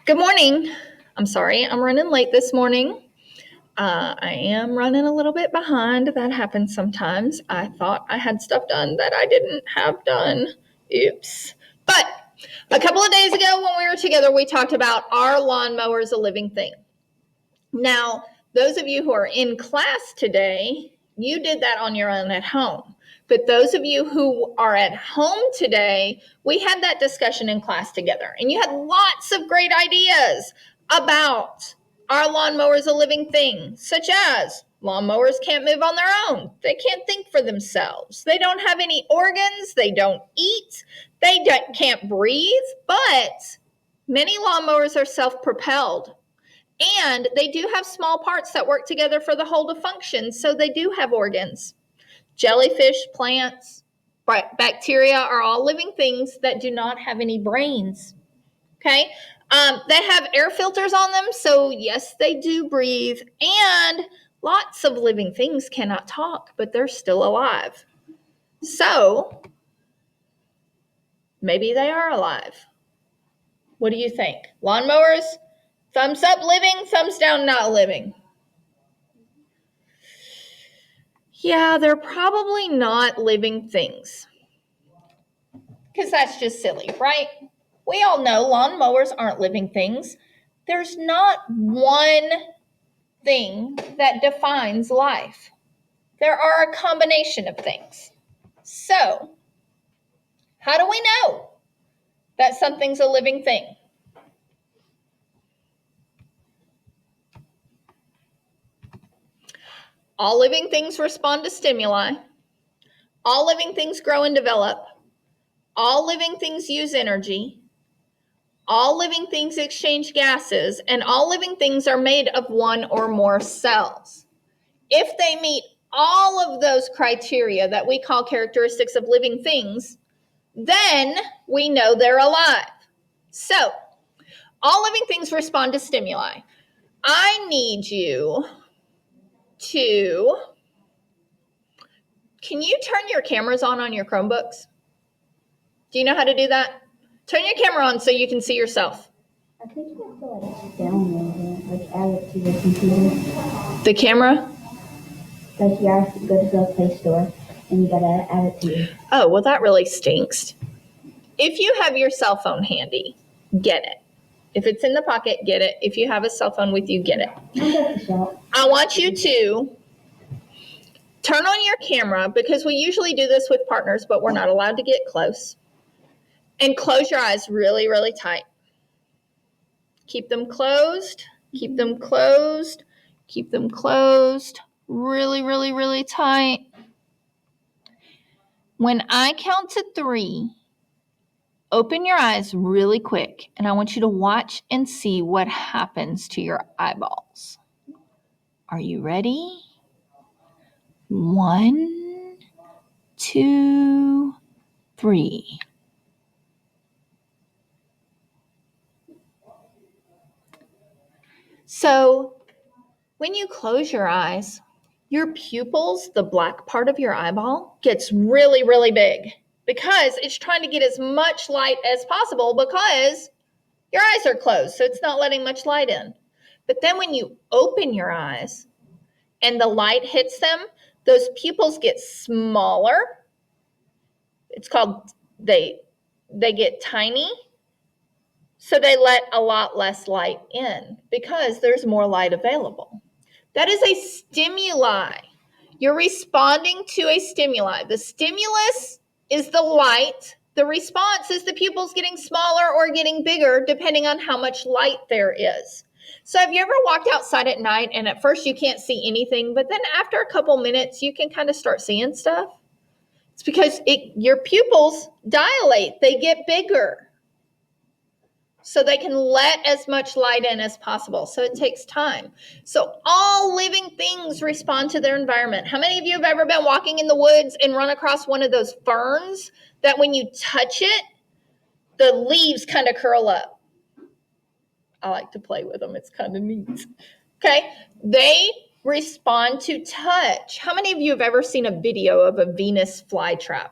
Good morning. I'm sorry, I'm running late this morning. I am running a little bit behind. That happens sometimes. I thought I had stuff done that I didn't have done. Oops. But a couple of days ago when we were together, we talked about are lawnmowers a living thing? Now, those of you who are in class today, you did that on your own at home. But those of you who are at home today, we had that discussion in class together. And you had lots of great ideas about are lawnmowers a living thing, such as lawnmowers can't move on their own. They can't think for themselves. They don't have any organs. They don't eat. Can't breathe. But many lawnmowers are self-propelled. And they do have small parts that work together for the whole to function, so they do have organs. Jellyfish, plants, bacteria are all living things that do not have any brains. Okay? They have air filters on them, so yes, they do breathe. And lots of living things cannot talk, but they're still alive. So maybe they are alive. What do you think? Lawnmowers? Thumbs up living, thumbs down not living. Yeah, they're probably not living things. Because that's just silly, right? We all know lawnmowers aren't living things. There's not one thing that defines life. There are a combination of things. So, how do we know that something's a living thing? All living things respond to stimuli. All living things grow and develop. All living things use energy. All living things exchange gases, and all living things are made of one or more cells. If they meet all of those criteria that we call characteristics of living things, then we know they're alive. So, all living things respond to stimuli. I need you to, can you turn your cameras on your Chromebooks? Do you know how to do that? Turn your camera on so you can see yourself. I think you have to download it, add it to your computer. The camera? Like you have to go to the Play Store and you gotta add it to you. Oh, well, that really stinks. If you have your cell phone handy, get it. If it's in the pocket, get it. If you have a cell phone with you, get it. I want you to turn on your camera, because we usually do this with partners, but we're not allowed to get close. And close your eyes really, really tight. Keep them closed. Keep them closed. Keep them closed. Really, really, really tight. When I count to 3, open your eyes really quick, and I want you to watch and see what happens to your eyeballs. Are you ready? 1, 2, 3. So, when you close your eyes, your pupils, the black part of your eyeball, gets really, really big because it's trying to get as much light as possible because your eyes are closed, so it's not letting much light in. But then when you open your eyes and the light hits them, those pupils get smaller. It's called, they get tiny, so they let a lot less light in because there's more light available. That is a stimuli. You're responding to a stimuli. The stimulus is the light. The response is the pupils getting smaller or getting bigger depending on how much light there is. So have you ever walked outside at night and at first you can't see anything, but then after a couple minutes you can kind of start seeing stuff? It's because your pupils dilate. They get bigger so they can let as much light in as possible. So it takes time. So all living things respond to their environment. How many of you have ever been walking in the woods and run across one of those ferns that when you touch it, the leaves kind of curl up? I like to play with them. It's kind of neat. Okay. They respond to touch. How many of you have ever seen a video of a Venus flytrap?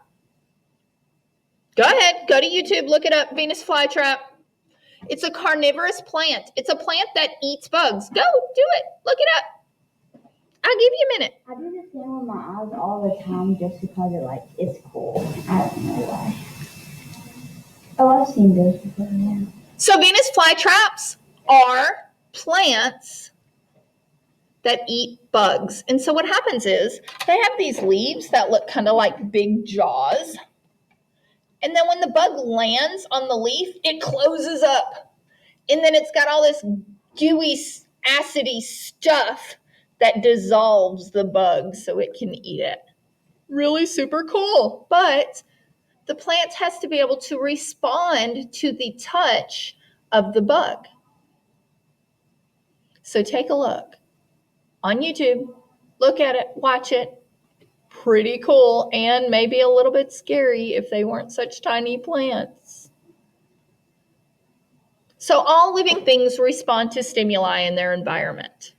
Go ahead. Go to YouTube. Look it up. Venus flytrap. It's a carnivorous plant. It's a plant that eats bugs. Go do it. Look it up. I'll give you a minute. I do this thing with my eyes all the time just because it's cool. I don't know why. Oh, I've seen those before, yeah. So Venus flytraps are plants that eat bugs. And so what happens is they have these leaves that look kind of like big jaws. And then when the bug lands on the leaf, it closes up. And then it's got all this gooey, acidy stuff that dissolves the bug so it can eat it. Really super cool. But the plant has to be able to respond to the touch of the bug. So take a look on YouTube. Look at it, watch it. Pretty cool and maybe a little bit scary if they weren't such tiny plants. So all living things respond to stimuli in their environment.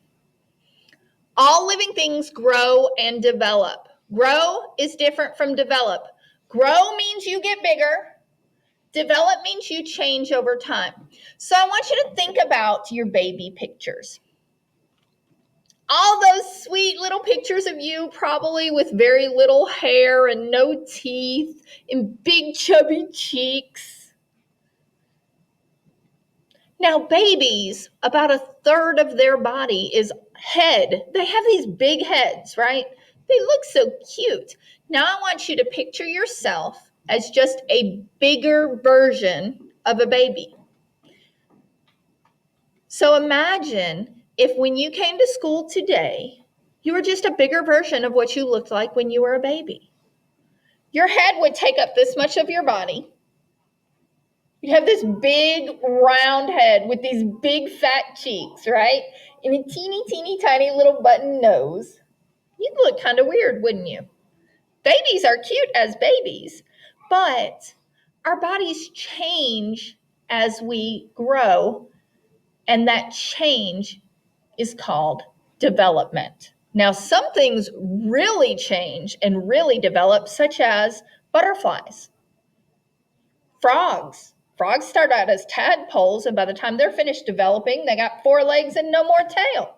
All living things grow and develop. Grow is different from develop. Grow means you get bigger. Develop means you change over time. So I want you to think about your baby pictures. All those sweet little pictures of you, probably with very little hair and no teeth and big chubby cheeks. Now, babies, about a third of their body is head. They have these big heads, right? They look so cute. Now I want you to picture yourself as just a bigger version of a baby. So imagine if when you came to school today, you were just a bigger version of what you looked like when you were a baby. Your head would take up this much of your body. You'd have this big round head with these big fat cheeks, right? And a teeny, teeny, tiny little button nose. You'd look kind of weird, wouldn't you? Babies are cute as babies, but our bodies change as we grow, and that change is called development. Now, some things really change and really develop, such as butterflies, frogs. Frogs start out as tadpoles, and by the time they're finished developing, they got 4 legs and no more tail.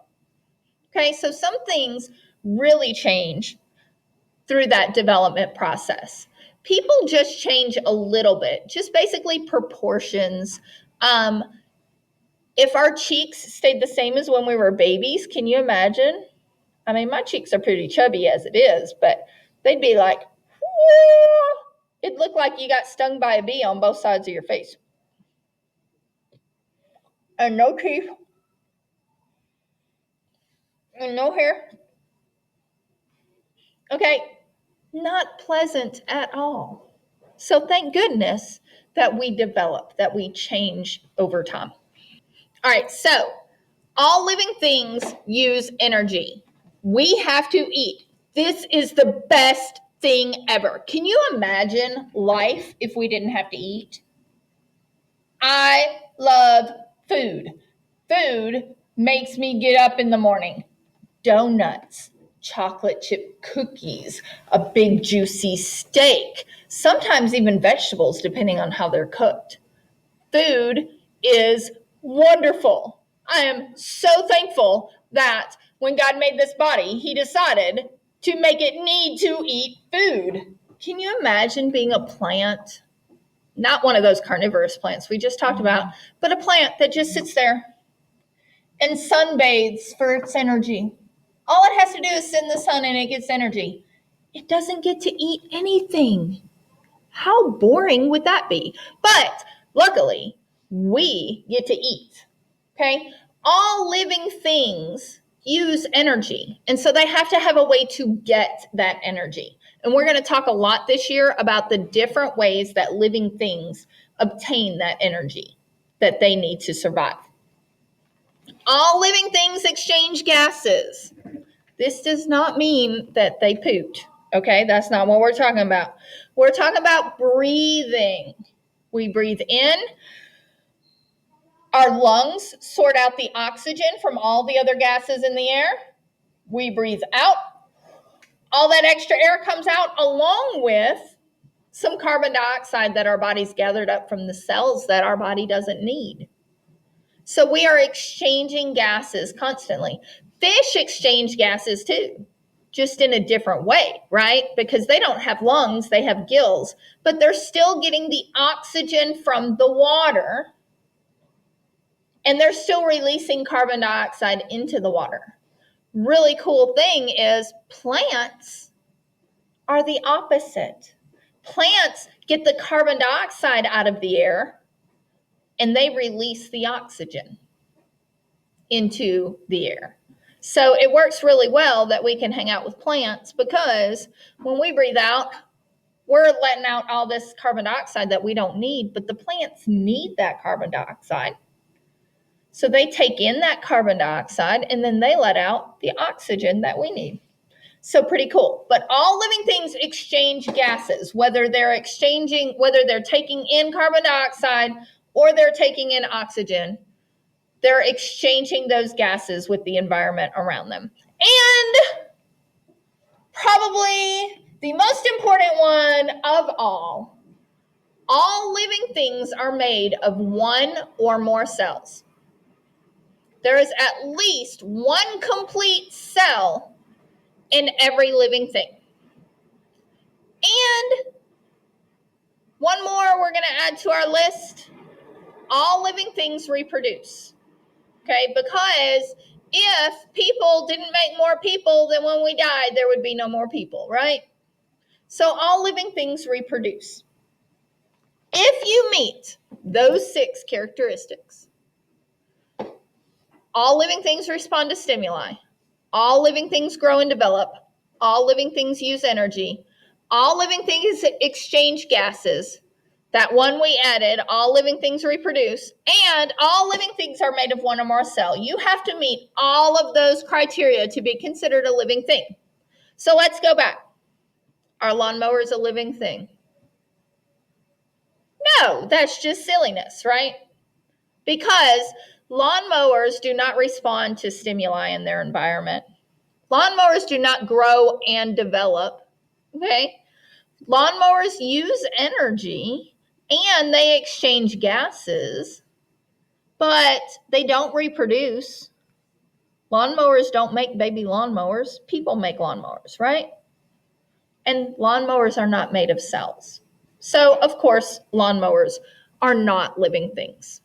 Okay, so some things really change through that development process. People just change a little bit, just basically proportions. If our cheeks stayed the same as when we were babies, can you imagine? I mean, my cheeks are pretty chubby as it is, but they'd be like, whoa! It'd look like you got stung by a bee on both sides of your face. And no teeth. And no hair. Okay, not pleasant at all. So thank goodness that we develop, that we change over time. All right, so all living things use energy. We have to eat. This is the best thing ever. Can you imagine life if we didn't have to eat? I love food. Food makes me get up in the morning. Donuts, chocolate chip cookies, a big juicy steak, sometimes even vegetables, depending on how they're cooked. Food is wonderful. I am so thankful that when God made this body, he decided to make it need to eat food. Can you imagine being a plant? Not one of those carnivorous plants we just talked about, but a plant that just sits there and sunbathes for its energy. All it has to do is sit in the sun and it gets energy. It doesn't get to eat anything. How boring would that be? But luckily, we get to eat. Okay? All living things use energy. And so they have to have a way to get that energy. And we're going to talk a lot this year about the different ways that living things obtain that energy that they need to survive. All living things exchange gases. This does not mean that they pooped. Okay, that's not what we're talking about. We're talking about breathing. We breathe in. Our lungs sort out the oxygen from all the other gases in the air. We breathe out. All that extra air comes out along with some carbon dioxide that our body's gathered up from the cells that our body doesn't need. So we are exchanging gases constantly. Fish exchange gases too, just in a different way, right? Because they don't have lungs, they have gills, but they're still getting the oxygen from the water, and they're still releasing carbon dioxide into the water. Really cool thing is plants are the opposite. Plants get the carbon dioxide out of the air and they release the oxygen into the air. So it works really well that we can hang out with plants, because when we breathe out, we're letting out all this carbon dioxide that we don't need, but the plants need that carbon dioxide. So they take in that carbon dioxide and then they let out the oxygen that we need. So pretty cool. But all living things exchange gases, whether they're taking in carbon dioxide or they're taking in oxygen. They're exchanging those gases with the environment around them. And probably the most important one of all living things are made of one or more cells. There is at least one complete cell in every living thing. And one more we're going to add to our list. All living things reproduce. Okay, because if people didn't make more people, then when we died, there would be no more people, right? So all living things reproduce. If you meet those 6 characteristics, all living things respond to stimuli, all living things grow and develop, all living things use energy, all living things exchange gases, that one we added, all living things reproduce, and all living things are made of one or more cell. You have to meet all of those criteria to be considered a living thing. So let's go back. Are lawnmowers a living thing? No, that's just silliness, right? Because lawnmowers do not respond to stimuli in their environment. Lawnmowers do not grow and develop, okay? Lawnmowers use energy and they exchange gases, but they don't reproduce. Lawnmowers don't make baby lawnmowers. People make lawnmowers, right? And lawnmowers are not made of cells. So, of course, lawnmowers are not living things.